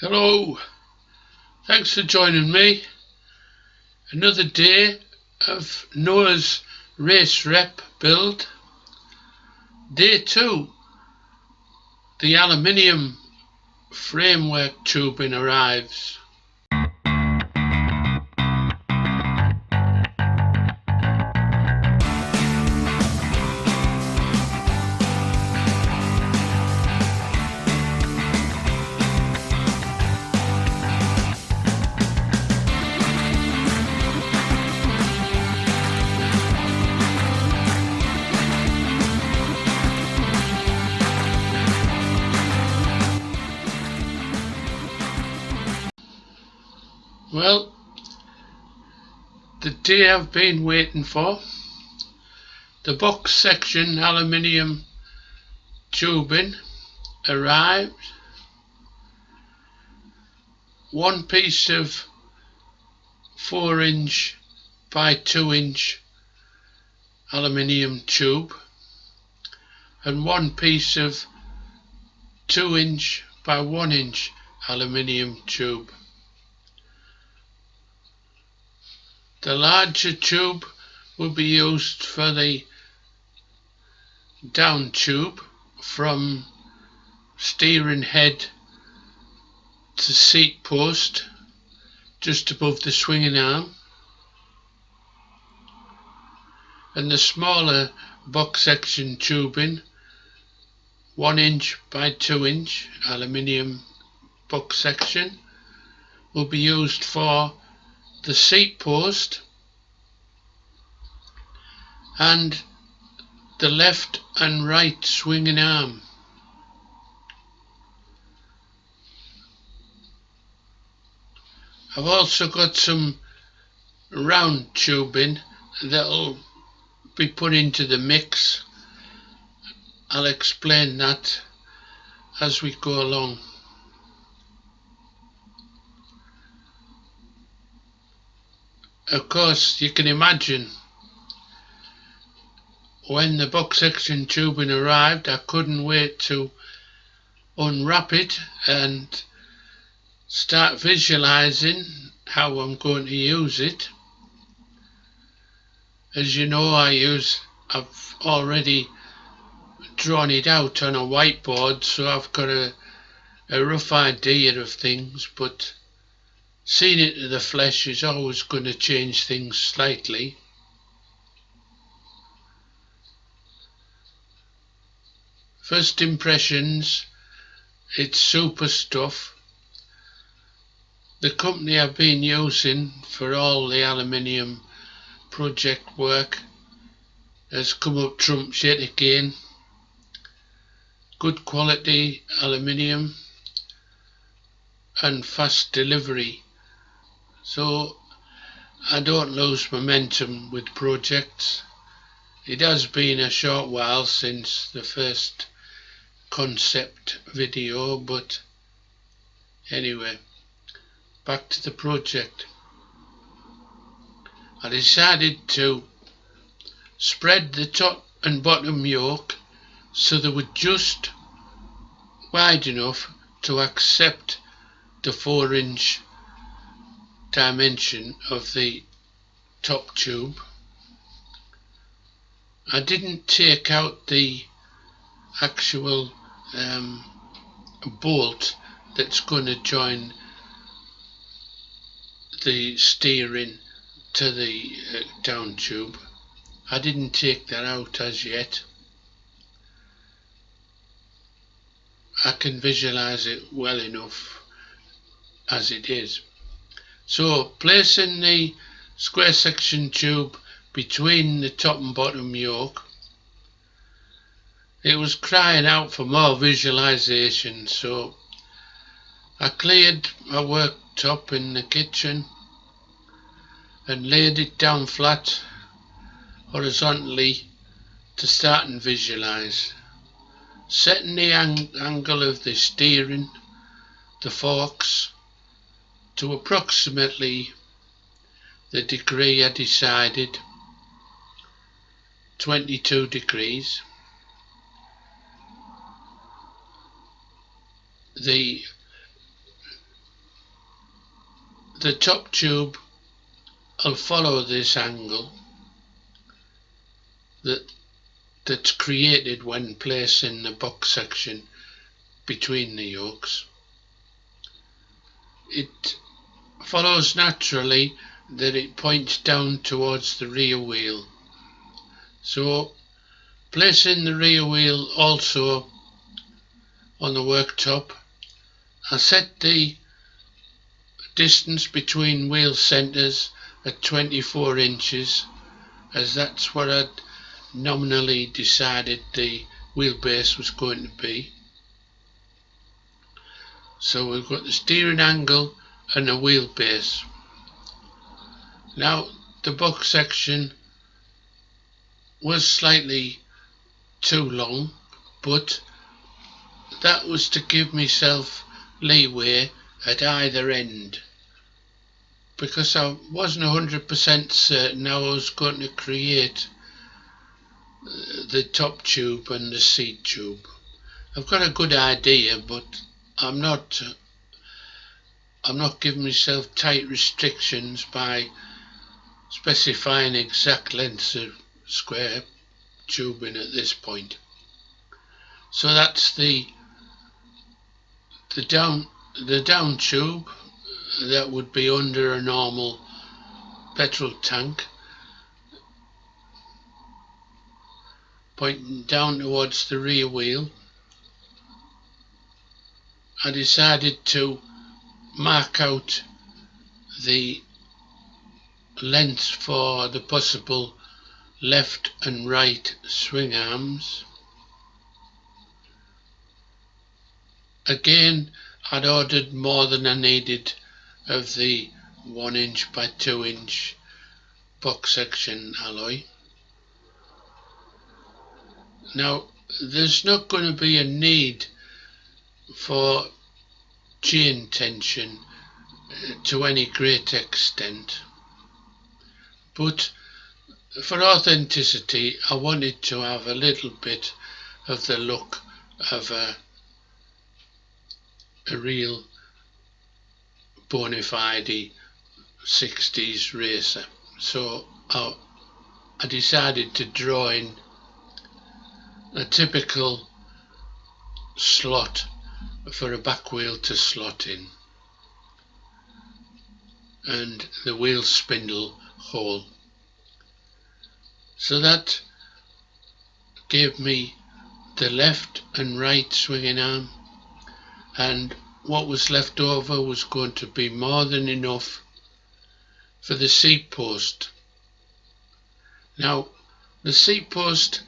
Hello, thanks for joining me. Another day of Noah's race rep build. Day 2, the aluminium framework tubing arrives. Well, the day I've been waiting for. The box section aluminium tubing arrived. One piece of 4" by 2" aluminium tube and one piece of 2" by 1" aluminium tube. The larger tube will be used for the down tube from steering head to seat post just above the swinging arm, and the smaller box section tubing 1" by 2" aluminium box section will be used for the seat post and the left and right swinging arm. I've also got some round tubing that'll be put into the mix. I'll explain that as we go along. Of course, you can imagine when the box section tubing arrived, I couldn't wait to unwrap it and start visualizing how I'm going to use it. As you know, I've already drawn it out on a whiteboard, so I've got a rough idea of things, but seeing it in the flesh is always going to change things slightly. First impressions, it's super stuff. The company I've been using for all the aluminium project work has come up trumps yet again. Good quality aluminium and fast delivery, so I don't lose momentum with projects. It has been a short while since the first concept video, but anyway, back to the project. I decided to spread the top and bottom yoke so they were just wide enough to accept the 4" dimension of the top tube. I didn't take out the actual bolt that's going to join the steering to the down tube. I didn't take that out as yet. I can visualize it well enough as it is. So placing the square section tube between the top and bottom yoke, it was crying out for more visualization, so I cleared my worktop in the kitchen and laid it down flat horizontally to start and visualize, setting the angle of the steering, the forks, to approximately the degree I decided, 22 degrees. The the top tube will follow this angle that's created when placing the box section between the yokes. It follows naturally that it points down towards the rear wheel. So placing the rear wheel also on the worktop, I set the distance between wheel centres at 24 inches, as that's what I'd nominally decided the wheelbase was going to be. So we've got the steering angle and the wheelbase. Now the box section was slightly too long, but that was to give myself leeway at either end, because I wasn't 100% certain I was going to create the top tube and the seat tube. I've got a good idea, but I'm not giving myself tight restrictions by specifying exact lengths of square tubing at this point. So that's the down tube that would be under a normal petrol tank, pointing down towards the rear wheel. I decided to mark out the lengths for the possible left and right swing arms. Again, I'd ordered more than I needed of the 1 inch by 2 inch box section alloy. Now there's not going to be a need for chain tension to any great extent, but for authenticity I wanted to have a little bit of the look of a real bona fide 60s racer. So I decided to draw in a typical slot for a back wheel to slot in, and the wheel spindle hole. So that gave me the left and right swinging arm, and what was left over was going to be more than enough for the seat post. Now the seat post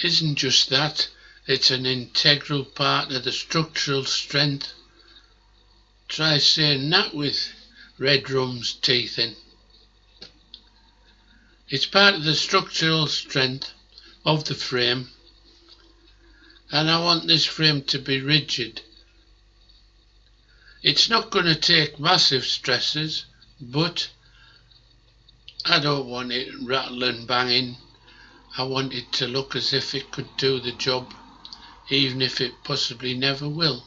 isn't just that, it's an integral part of the structural strength. Try saying that with red rum's teeth in. It's part of the structural strength of the frame, and I want this frame to be rigid. It's not going to take massive stresses, but I don't want it rattling banging. I want it to look as if it could do the job, even if it possibly never will.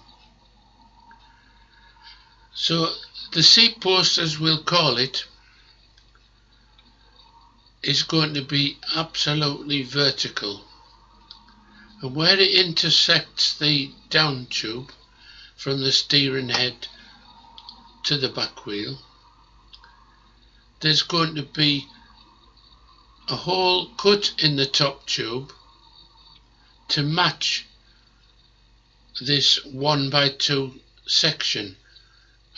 So the seat post, as we'll call it, is going to be absolutely vertical, and where it intersects the down tube from the steering head to the back wheel, there's going to be a hole cut in the top tube to match this 1 by 2 section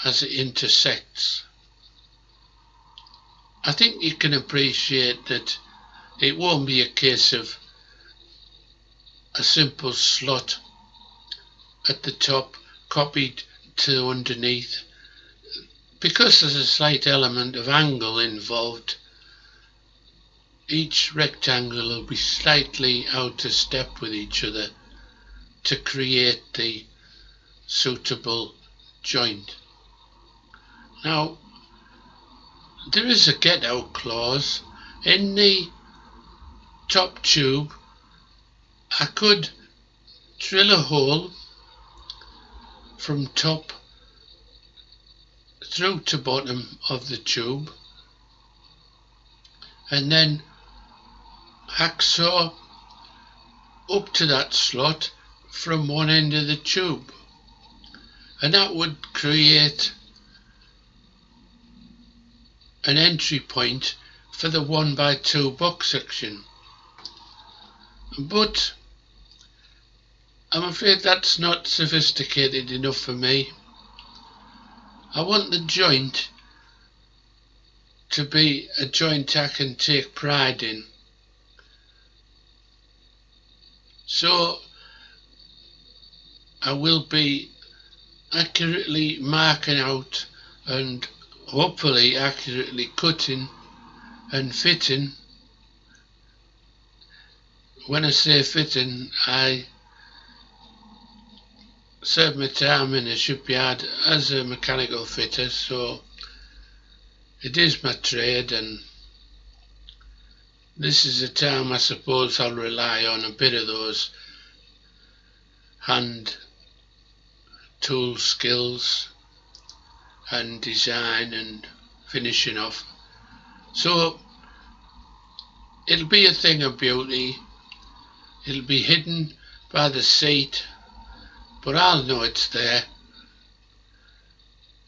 as it intersects. I think you can appreciate that it won't be a case of a simple slot at the top copied to underneath, because there's a slight element of angle involved. Each rectangle will be slightly out of step with each other to create the suitable joint. Now there is a get out clause in the top tube. I could drill a hole from top through to bottom of the tube, and then hacksaw up to that slot from one end of the tube, and that would create an entry point for the 1x2 box section. But I'm afraid that's not sophisticated enough for me. I want the joint to be a joint I can take pride in. So I will be accurately marking out and hopefully accurately cutting and fitting. When I say fitting, I served my time in a shipyard as a mechanical fitter, so it is my trade, and this is a time I suppose I'll rely on a bit of those hand tool skills and design and finishing off. So it'll be a thing of beauty. It'll be hidden by the seat, but I'll know it's there,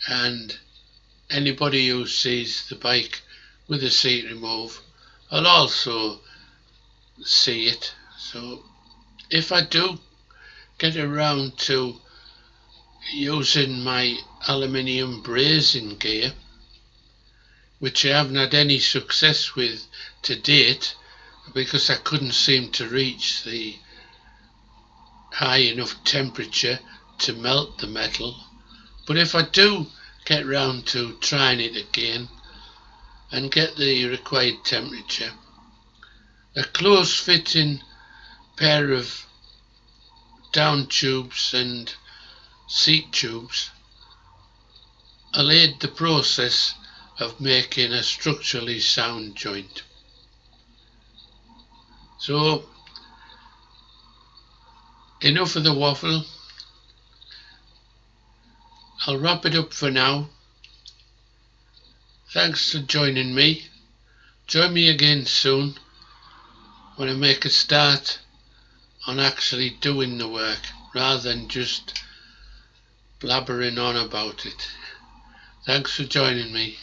and anybody who sees the bike with the seat removed will also see it. So if I do get around to using my aluminium brazing gear, which I haven't had any success with to date because I couldn't seem to reach the high enough temperature to melt the metal, but if I do get round to trying it again and get the required temperature, a close fitting pair of down tubes and seat tubes will aid the process of making a structurally sound joint. So enough of the waffle. I'll wrap it up for now. Thanks for joining me. Join me again soon when I make a start on actually doing the work rather than just blabbering on about it. Thanks for joining me.